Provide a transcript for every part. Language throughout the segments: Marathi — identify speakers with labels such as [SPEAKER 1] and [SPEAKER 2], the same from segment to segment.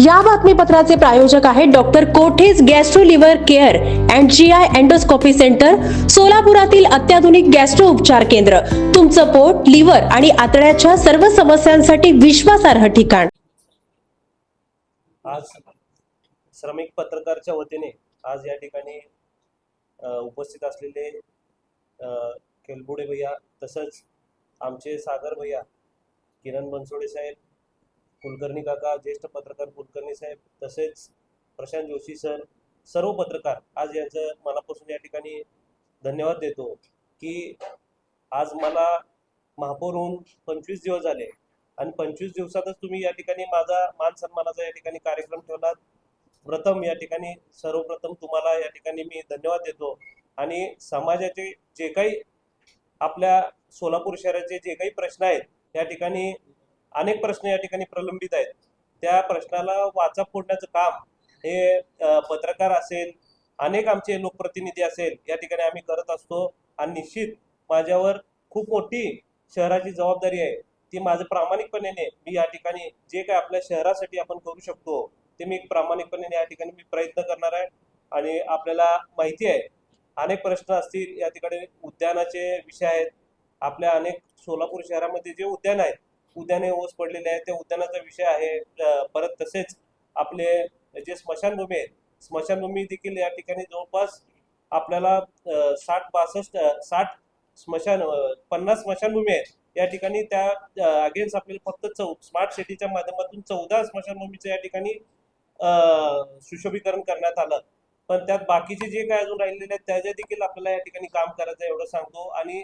[SPEAKER 1] या बातमीपत्राचे प्रायोजक आहेत doctor Kothej gastro liver care and GI endoscopy centre, सोलापुरातील अत्याधुनिक गॅस्ट्रो उपचार केंद्र. तुमचं पोट, लिव्हर आणि आतड्याच्या सर्व समस्यांसाठी विश्वासार्ह ठिकाण.
[SPEAKER 2] आज श्रमिक पत्रकारच्या वतीने आज या ठिकाणी उपस्थित असलेले केलबुडे भैया, तसंच आमचे सागर भैया, किरण बनसोडे साहेब, कुलकर्णी काका, ज्येष्ठ पत्रकार कुलकर्णी साहेब, तसेच प्रशांत जोशी सर, सर्व पत्रकार आज यांचं मनापासून या ठिकाणी धन्यवाद देतो की आज मला महापौर होऊन 25 दिवस झाले आणि 25 दिवसातच तुम्ही या ठिकाणी माझा मान सन्मानाचा या ठिकाणी कार्यक्रम ठेवलात. प्रथम या ठिकाणी सर्वप्रथम तुम्हाला या ठिकाणी मी धन्यवाद देतो. आणि समाजाचे जे काही आपल्या सोलापूर शहराचे जे काही प्रश्न आहेत, या ठिकाणी अनेक प्रश्न या ठिकाणी प्रलंबित आहेत. त्या प्रश्नाला वाचा फोडण्याचं काम हे पत्रकार असेल, अनेक आमचे लोकप्रतिनिधी असेल, या ठिकाणी आम्ही करत असतो. आणि निश्चित माझ्यावर खूप मोठी शहराची जबाबदारी आहे. ती माझं प्रामाणिकपणे मी या ठिकाणी जे काय आपल्या शहरासाठी आपण करू शकतो ते मी प्रामाणिकपणे या ठिकाणी मी प्रयत्न करणार आहे. आणि आपल्याला माहिती आहे अनेक प्रश्न असतील, या ठिकाणी उद्यानाचे विषय आहेत. आपल्या अनेक सोलापूर शहरामध्ये जे उद्यान आहेत, उद्याने ओस पडलेले आहेत, त्या उद्यानाचा विषय आहे. परत तसेच आपले जे स्मशानभूमी आहे, स्मशानभूमी देखील या ठिकाणी जवळपास आपल्याला 50 स्मशानभूमी आहेत. या ठिकाणी त्या अगेन्स्ट आपल्याला फक्त स्मार्ट सिटीच्या माध्यमातून 14 स्मशानभूमीचं या ठिकाणी सुशोभीकरण करण्यात आलं. पण त्यात बाकीचे जे काय अजून राहिलेले आहेत त्याचे देखील आपल्याला या ठिकाणी काम करायचं एवढं सांगतो. आणि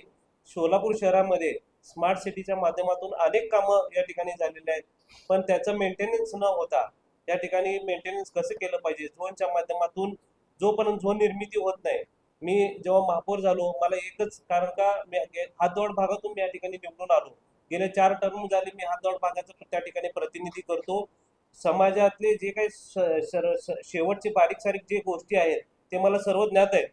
[SPEAKER 2] सोलापूर शहरामध्ये स्मार्ट सिटीच्या माध्यमातून अनेक कामं या ठिकाणी झालेले आहेत, पण त्याचं मेंटेनन्स न होता या ठिकाणी मेंटेनन्स कसं केलं पाहिजे, झोनच्या माध्यमातून जोपर्यंत झोन निर्मिती होत नाही. मी जेव्हा महापौर झालो, मला एकच कारण का मी हातदौड भागातून मी या ठिकाणी निवडून आलो. गेले 4 टर्म झाले मी हातदौड भागाचं त्या ठिकाणी प्रतिनिधी करतो. समाजातले जे काही शेवटचे बारीक सारीक जे गोष्टी आहेत ते मला सर्व ज्ञात आहेत.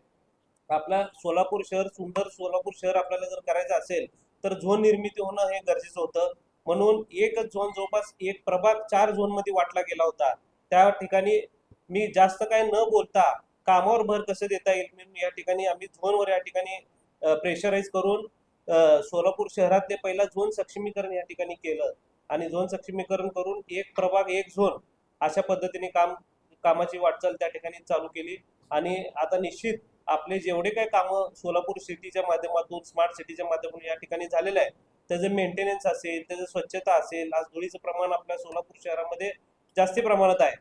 [SPEAKER 2] आपला सोलापूर शहर, सुंदर सोलापूर शहर आपल्याला जर करायचं असेल तर झोन निर्मिती होणं हे गरजेचं होतं. म्हणून एकच झोन, जवळपास एक प्रभाग 4 झोनमध्ये वाटला गेला होता. त्या ठिकाणी मी जास्त काय न बोलता कामावर भर कसं देता येईल म्हणून या ठिकाणी आम्ही झोनवर या ठिकाणी प्रेशराईज करून सोलापूर शहरातले पहिला झोन सक्षमीकरण या ठिकाणी केलं. आणि झोन सक्षमीकरण करून एक प्रभाग एक झोन अशा पद्धतीने कामाची वाटचाल त्या ठिकाणी चालू केली. आणि आता निश्चित आपले जेवढे काही कामं सोलापूर सिटीच्या माध्यमातून, स्मार्ट सिटीच्या माध्यमातून या ठिकाणी झालेलं आहे, त्याचं मेंटेनन्स असेल, त्याचं स्वच्छता असेल, आज धुळीचं प्रमाण आपल्या सोलापूर शहरामध्ये जास्ती प्रमाणात आहे,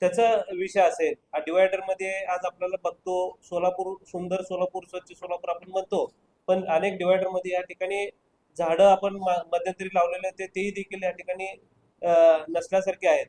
[SPEAKER 2] त्याचा विषय असेल. डिवायडरमध्ये आज आपल्याला बघतो सोलापूर, सुंदर सोलापूर, स्वच्छ सोलापूर आपण म्हणतो, पण अनेक डिवायडरमध्ये या ठिकाणी झाडं आपण मध्यंतरी लावलेले तेही देखील या ठिकाणी नसल्यासारखे आहेत.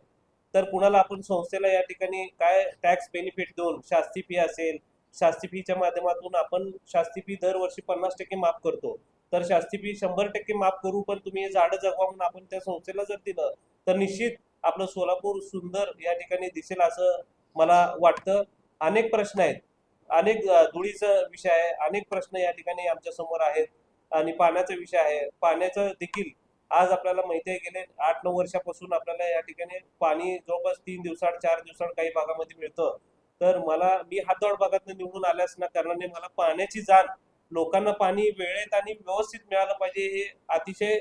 [SPEAKER 2] तर कुणाला आपण संस्थेला या ठिकाणी काय टॅक्स बेनिफिट देऊन शास्ती फी असेल, शास्ती फीच्या माध्यमातून आपण शास्ती फी दरवर्षी 50% माफ करतो. तर शास्ती फी 100% माफ करू, पण तुम्ही झाडं जगवा म्हणून आपण त्या संस्थेला जर दिलं तर निश्चित आपलं सोलापूर सुंदर या ठिकाणी दिसेल असं मला वाटतं. अनेक प्रश्न आहेत, अनेक धुळीचा विषय आहे, अनेक प्रश्न या ठिकाणी आमच्या समोर आहेत. आणि पाण्याचा विषय आहे. पाण्याचं देखील आज आपल्याला माहिती आहे, गेले 8-9 वर्षापासून आपल्याला या ठिकाणी पाणी जवळपास 3 दिवसाआड 4 दिवसाआड काही भागामध्ये मिळतं. तर मी हातदौड भागात निवडून आल्यास ना कारणाने मला पाण्याची जाण, लोकांना पाणी वेळेत आणि व्यवस्थित मिळालं पाहिजे, हे अतिशय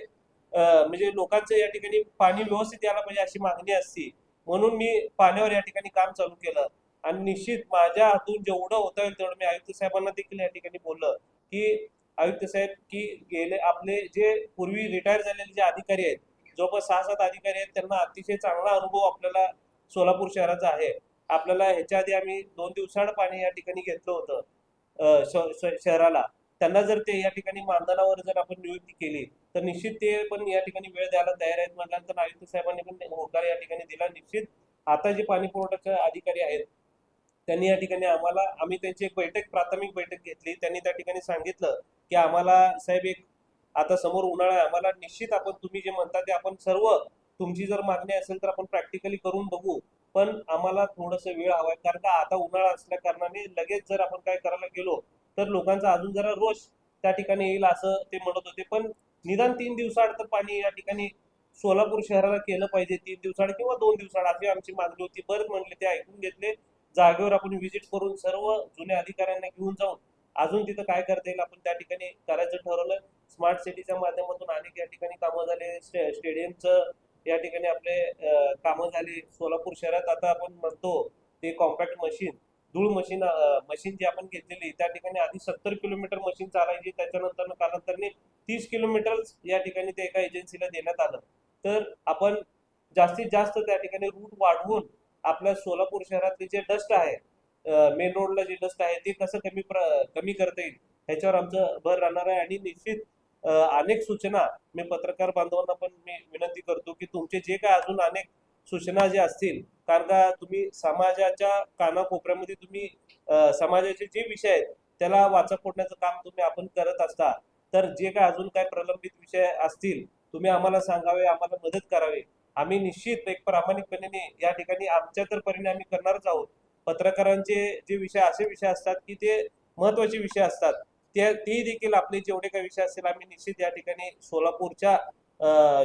[SPEAKER 2] म्हणजे लोकांचं या ठिकाणी पाणी व्यवस्थित यायला पाहिजे अशी मागणी असते. म्हणून मी पाण्यावर या ठिकाणी काम चालू केलं. आणि निश्चित माझ्या हातून जेवढं होता येईल तेवढं मी आयुक्त साहेबांना देखील या ठिकाणी बोललं की आयुक्त साहेब, की गेले आपले जे पूर्वी रिटायर झालेले जे अधिकारी आहेत, जवळपास 6-7 अधिकारी आहेत, त्यांना अतिशय चांगला अनुभव आपल्याला सोलापूर शहराचा आहे. आपल्याला ह्याच्या आधी आम्ही 2 दिवसाआड पाणी या ठिकाणी घेतलं होतं शहराला. त्यांना जर ते या ठिकाणी मानधनावर जर आपण नियुक्ती केली तर निश्चित ते पण या ठिकाणी वेळ द्यायला तयार आहेत. म्हटल्यानंतर आयुक्त साहेबांनी पण होकार या ठिकाणी दिला. निश्चित आता जे पाणी पुरवठ्याचे अधिकारी आहेत त्यांनी या ठिकाणी आम्ही त्यांची एक प्राथमिक बैठक घेतली. त्यांनी त्या ठिकाणी सांगितलं की आम्हाला साहेब, एक आता समोर उन्हाळा आहे, आम्हाला निश्चित आपण तुम्ही जे म्हणता ते आपण सर्व, तुमची जर मागणी असेल तर आपण प्रॅक्टिकली करून बघू, पण आम्हाला थोडंसं वेळ हवाय. कारण का आता उन्हाळा असल्या कारणाने लगेच जर आपण काय करायला गेलो तर लोकांचा अजून जरा रोष त्या ठिकाणी येईल असं ते म्हणत होते. पण निदान 3 दिवसाआड तर पाणी या ठिकाणी सोलापूर शहराला केलं पाहिजे 3 दिवसाआड किंवा 2 दिवसाआड अशी आमची मागणी होती. बरं म्हणले, ते ऐकून घेतले. जागेवर आपण व्हिजिट करून सर्व जुन्या अधिकाऱ्यांना घेऊन जाऊन अजून तिथं काय करता येईल आपण त्या ठिकाणी करायचं ठरवलं. स्मार्ट सिटीच्या माध्यमातून अनेक या ठिकाणी कामं झाले. स्टेडियमचं या ठिकाणी आपले कामं झाली. सोलापूर शहरात आता आपण म्हणतो ते कॉम्पॅक्ट मशीन, धूळ मशीन मशीन जी आपण घेतलेली त्या ठिकाणी आधी 70 किलोमीटर मशीन चालायची, त्याच्यानंतर कालांतराने 30 किलोमीटर या ठिकाणी ते एका एजन्सीला देण्यात आलं. तर आपण जास्तीत जास्त त्या ठिकाणी रूट वाढवून आपल्या सोलापूर शहरातले जे डस्ट आहे, मेन रोडला जे डस्ट आहे ते कसं कमी करता येईल ह्याच्यावर आमचं भर राहणार आहे. आणि निश्चित अनेक सूचना मी पत्रकार बांधवांना पण मी विनंती करतो की तुमचे जे काय अजून अनेक सूचना जे असतील, कारण का तुम्ही समाजाच्या कानाकोपऱ्यामध्ये तुम्ही समाजाचे जे विषय आहेत त्याला वाचा फोडण्याचं काम तुम्ही आपण करत असता. तर जे काय अजून काय प्रलंबित विषय असतील तुम्ही आम्हाला सांगावे, आम्हाला मदत करावी. आम्ही निश्चित एक प्रामाणिकपणे या ठिकाणी आमच्या तर परीने आम्ही करणारच आहोत. पत्रकारांचे जे विषय असे विषय असतात की ते महत्वाचे विषय असतात, ते देखील आपले जेवढे काही विषय असतील आम्ही निश्चित या ठिकाणी सोलापूरच्या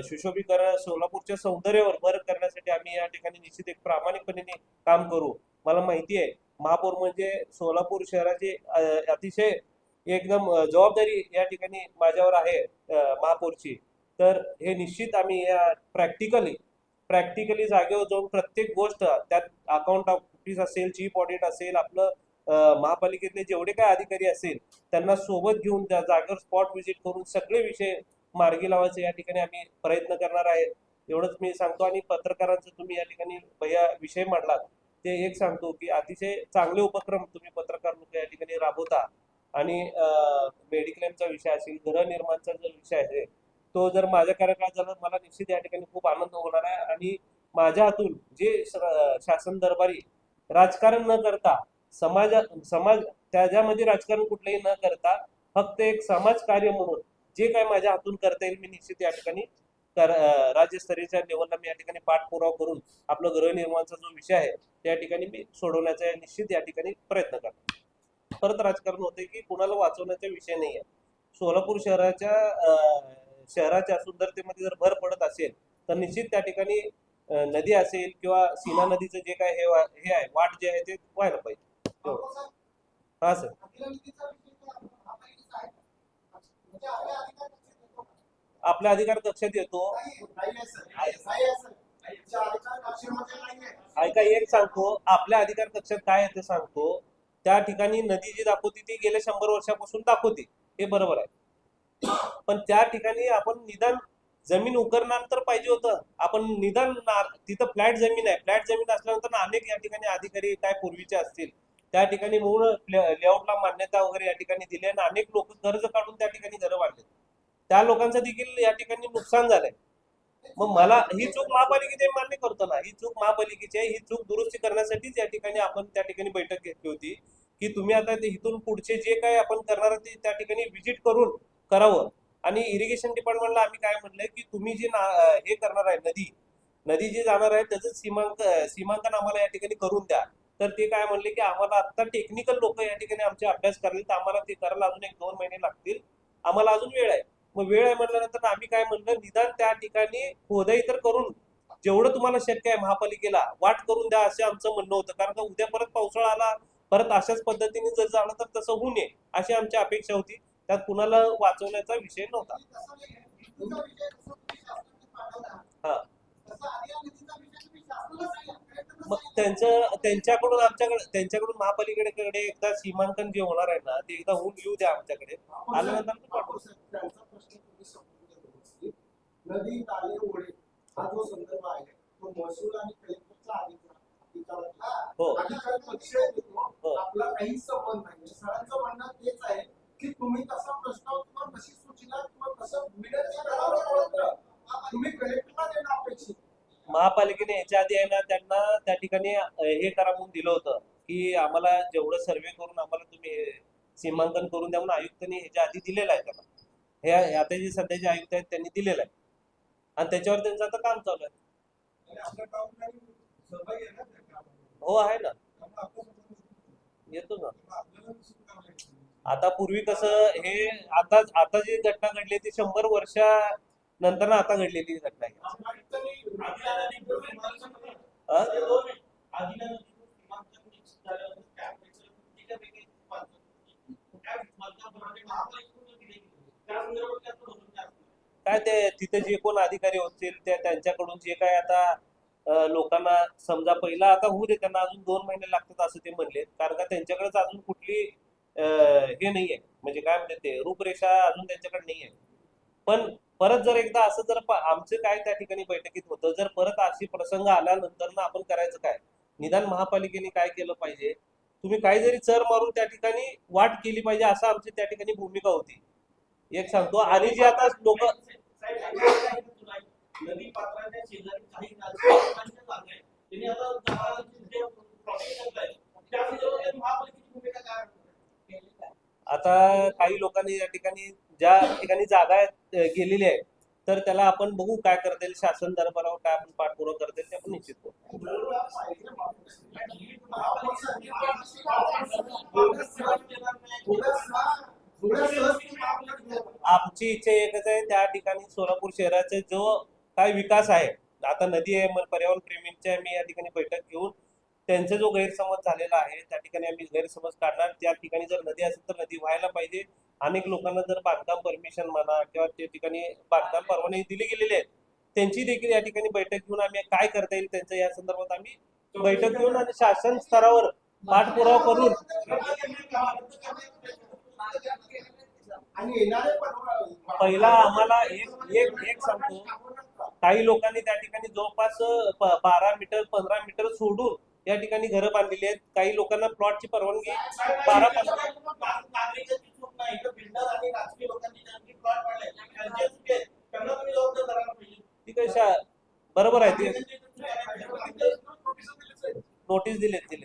[SPEAKER 2] सुशोभीकरण, सोलापूरच्या सौंदर्यावर भर करण्यासाठी आम्ही या ठिकाणी निश्चित एक प्रामाणिकपणे काम करू. मला माहिती आहे महापौर म्हणजे सोलापूर शहराची अतिशय एकदम जबाबदारी या ठिकाणी माझ्यावर आहे महापौरची. तर हे निश्चित आम्ही या प्रॅक्टिकली जागेवर जाऊन प्रत्येक गोष्ट त्यात अकाउंट ऑफिस असेल, चीफ ऑडिट असेल, आपलं महापालिकेतले जेवढे काय अधिकारी असेल त्यांना सोबत घेऊन त्या जागेवर स्पॉट व्हिजिट करून सगळे विषय मार्गी लावायचे या ठिकाणी आम्ही प्रयत्न करणार आहे. एवढंच मी सांगतो. आणि पत्रकारांचं तुम्ही या ठिकाणी भैया विषय मांडलात ते एक सांगतो की अतिशय चांगले उपक्रम तुम्ही पत्रकार लोक या ठिकाणी राबवता. आणि मेडिक्लेमचा विषय असेल, गृहनिर्माणचा जो विषय आहे तो जर माझ्या कार्यकाळात झाला मला निश्चित या ठिकाणी खूप आनंद होणार आहे. आणि माझ्या हातून जे शासन दरबारी राजकारण न करता समाज त्याच्यामध्ये राजकारण कुठलंही न करता फक्त एक समाज कार्य म्हणून जे काय माझ्या हातून करता येईल मी निश्चित या ठिकाणी राज्यस्तरीयच्या लेवलला मी या ठिकाणी पाठपुरावा करून आपलं गृहनिर्माणचा जो विषय आहे त्या ठिकाणी मी सोडवण्याचा निश्चित या ठिकाणी प्रयत्न करतो. परत राजकारण होते की कुणाला वाचवण्याचा विषय नाही आहे. सोलापूर शहराच्या सुंदरतेमध्ये जर भर पडत असेल तर निश्चित त्या ठिकाणी नदी असेल किंवा सीना नदीचं जे काय हे आहे वाट जे आहे ते व्हायला पाहिजे. हा सर. आपल्या अधिकार कक्षात येतो. ऐका एक सांगतो, आपल्या अधिकार कक्षात काय आहे ते सांगतो. त्या ठिकाणी नदी जी दाखवती ती गेल्या 100 वर्षापासून दाखवते, हे बरोबर आहे. पण त्या ठिकाणी आपण निदान जमीन उकरणार तर पाहिजे होतं. आपण निदान तिथं फ्लॅट जमीन आहे, फ्लॅट जमीन असल्यानंतर अनेक या ठिकाणी अधिकारी काय पूर्वीचे असतील त्या ठिकाणी मूळ लेआउटला मान्यता वगैरे या ठिकाणी दिली आणि अनेक लोक कर्ज काढून त्या ठिकाणी घरं बांधले. त्या लोकांचं देखील या ठिकाणी नुकसान झालंय. मग मला ही चूक महापालिकेने मान्य करतो ना, ही चूक महापालिकेची आहे. ही चूक दुरुस्ती करण्यासाठीच या ठिकाणी आपण त्या ठिकाणी बैठक घेतली होती की तुम्ही आता इथून पुढचे जे काय आपण करणार ते त्या ठिकाणी व्हिजिट करून करावं. आणि इरिगेशन डिपार्टमेंटला आम्ही काय म्हणलंय की तुम्ही जे हे करणार आहे नदी जी जाणार आहे त्याचं सीमांकन आम्हाला या ठिकाणी करून द्या. तर ते काय म्हणले की आम्हाला आता टेक्निकल लोक या ठिकाणी आमचे अभ्यास करतील तर आम्हाला ते करायला अजून 1-2 महिने लागतील, आम्हाला अजून वेळ आहे. मग वेळ आहे म्हटल्यानंतर आम्ही काय म्हणलं निदान त्या ठिकाणी खोदाई तर करून जेवढं तुम्हाला शक्य आहे महापालिकेला वाट करून द्या असं आमचं म्हणणं होतं. कारण का उद्या परत पावसाळा आला परत अशाच पद्धतीने जर झालं तर तसं होऊ नये अशी आमची अपेक्षा होती. त्यात कुणाला वाचवण्याचा विषय नव्हता. हा. मग त्यांच्याकडून महापालिकेकडे एकदा सीमांकन जे होणार आहे ना ते एकदा होऊन येऊ द्या आमच्याकडे. आल्यानंतर
[SPEAKER 3] नदी नाले ओढे हा जो संदर्भ आहे तो महसूल आणि कलेक्टरचा आपला काही संबंध नाही. सरांचं म्हणणं तेच आहे की तुम्ही तसा प्रस्ताव किंवा तशी सूचना किंवा तसं तुम्ही कलेक्टरला देणं अपेक्षित.
[SPEAKER 2] महापालिकेने याच्या आधी आहे ना त्यांना त्या ठिकाणी हे करा म्हणून दिलं होतं की आम्हाला जेवढं सर्वे करून आम्हाला तुम्ही सीमांकन करून द्या म्हणून आयुक्तांनी ह्याच्या आधी दिलेलं आहे. त्यांना हे आता जे सध्याचे आयुक्त आहेत त्यांनी दिलेलं आहे आणि त्याच्यावर त्यांचं आता काम चालू आहे. हो आहे ना, येतो ना. आता पूर्वी कसं हे आता जी घटना घडली ती 100 वर्षानंतर आता घडलेली घटना आहे. अ? काय ते तिथे जे कोण अधिकारी होतील त्यांच्याकडून जे काय आता लोकांना समजा पहिला आता होऊ दे, त्यांना अजून 2 महिने लागतात असं ते म्हणले, कारण का त्यांच्याकडेच अजून कुठली हे नाहीये, म्हणजे काय म्हणते ते रूपरेषा अजून त्यांच्याकडे नाहीये. पण परत जर एकदा असं जर आमचं काय त्या ठिकाणी बैठकीत होतं, जर परत अशी प्रसंग आल्यानंतर ना आपण करायचं काय, निदान महापालिकेने काय केलं पाहिजे, तुम्ही काही जरी चर मारून त्या ठिकाणी वाट केली पाहिजे, असं आमची त्या ठिकाणी भूमिका होती. एक सांगतो, आणि जे आता लोक
[SPEAKER 4] नदी पात्राच्या शेजारी काही राजकारण्यांच्या जागा आहेत. त्यांनी आता जागांची प्रोटेक्शन करतायत. त्या संदर्भात महापालिकेची भूमिका काय आहे?
[SPEAKER 2] आता काही लोकांनी या ठिकाणी ज्या ठिकाणी जागा गेलेली आहे, तर त्याला आपण बघू काय करता येईल, शासन दरबारावर काय आपण पाठपुरावा करता येईल ते आपण निश्चित करू. आमची इच्छा एकच आहे, त्या ठिकाणी सोलापूर शहराचा जो काय विकास आहे, आता नदी आहे, पर्यावरण प्रेमींची आम्ही या ठिकाणी बैठक घेऊन त्यांचा जो गैरसमज झालेला आहे त्या ठिकाणी आम्ही गैरसमज काढणार. त्या ठिकाणी जर नदी असेल तर नदी व्हायला पाहिजे. अनेक लोकांना जर बांधकाम परमिशन म्हणा किंवा त्या ठिकाणी बांधकाम परवाने दिले गेलेले आहेत, त्यांची देखील या ठिकाणी बैठक घेऊन आम्ही काय करता येईल त्यांचं या संदर्भात आम्ही बैठक घेऊन आणि शासन स्तरावर पाठपुरावा करून
[SPEAKER 3] आणि येणारे
[SPEAKER 2] पहिला आम्हाला एक सांगतो, काही लोकांनी त्या ठिकाणी जवळपास 12 मीटर 15 मीटर सोडून या ठिकाणी घरं बांधलेली आहेत. काही लोकांना प्लॉटची परवानगी 12-15 ती कशा बरोबर आहे, ते नोटीस दिलेत.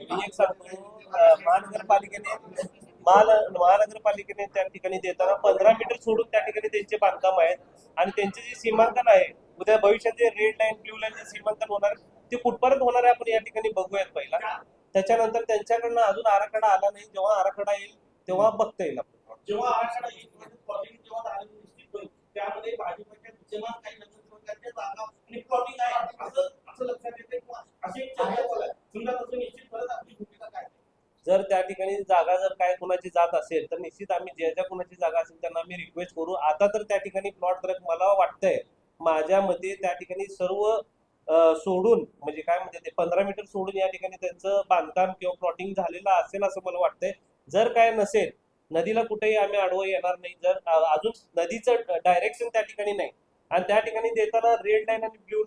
[SPEAKER 2] मी एक सांगतो, महानगरपालिकेने त्या ठिकाणी देताना 15 मीटर सोडून त्या ठिकाणी त्यांचे बांधकाम आहेत, आणि त्यांचे जे सीमांकन आहे, उद्या भविष्यात जे रेड लाईन ब्ल्यू लाईन जे सीमांकन होणार ते कुठपर्यंत होणार आहे आपण या ठिकाणी बघूयात पहिला. त्याच्यानंतर त्यांच्याकडनं अजून आराखडा आला नाही, जेव्हा आराखडा येईल तेव्हा बघता येईल आपण.
[SPEAKER 4] जेव्हा आराखडा येईल जेव्हा झालं निश्चित होईल, त्यामध्ये भाजपच्या विद्यमान काही नगरसेवकांच्या जागा आणि प्लॉटिंग आहे असं लक्षात येते किंवा अशी एक चर्चा चालू आहे. समजा तसं निश्चित परत आपली भूमिका काय?
[SPEAKER 2] जर त्या ठिकाणी जागा जर काय कुणाची जात असेल तर निश्चित आम्ही ज्या कुणाची जागा असेल त्यांना आम्ही रिक्वेस्ट करू. आता तर त्या ठिकाणी प्लॉट तर मला वाटतंय, माझ्या मते त्या ठिकाणी सर्व सोडून, म्हणजे काय म्हणते ते 15 मीटर सोडून या ठिकाणी त्यांचं बांधकाम किंवा प्लॉटिंग झालेलं असेल असं मला वाटतंय. जर काय नसेल, नदीला कुठेही आम्ही आडवं येणार नाही. जर अजून नदीचं डायरेक्शन त्या ठिकाणी नाही, आणि त्या ठिकाणी देताना रेड लाईन आणि ब्ल्यू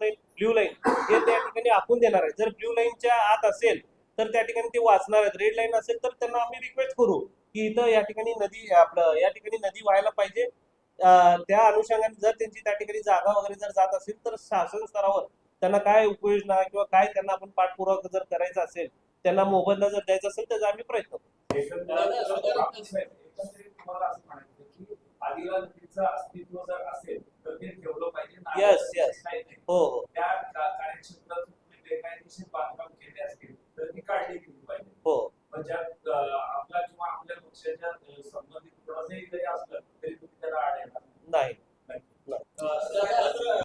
[SPEAKER 2] लाईन हे त्या ठिकाणी आपण देणार आहे. जर ब्ल्यू लाईनच्या आत असेल तर त्या ठिकाणी ते वाचणार आहेत, रेड लाईन असेल तर त्यांना आम्ही रिक्वेस्ट करू की इथं या ठिकाणी नदी या ठिकाणी नदी व्हायला पाहिजे. त्या अनुषंगाने जर त्यांची त्या ठिकाणी जागा वगैरे जर जात असेल तर शासन स्तरावर त्यांना काय उपाययोजना किंवा काय त्यांना आपण पाठपुरावा जर करायचा असेल, त्यांना मोबदला जर द्यायचा असेल त्याचा आम्ही प्रयत्न करू.
[SPEAKER 5] अस्तित्व जर असेल तर ते ठेवलं पाहिजे.
[SPEAKER 2] येस हो
[SPEAKER 5] त्या कार्यक्षेत्रात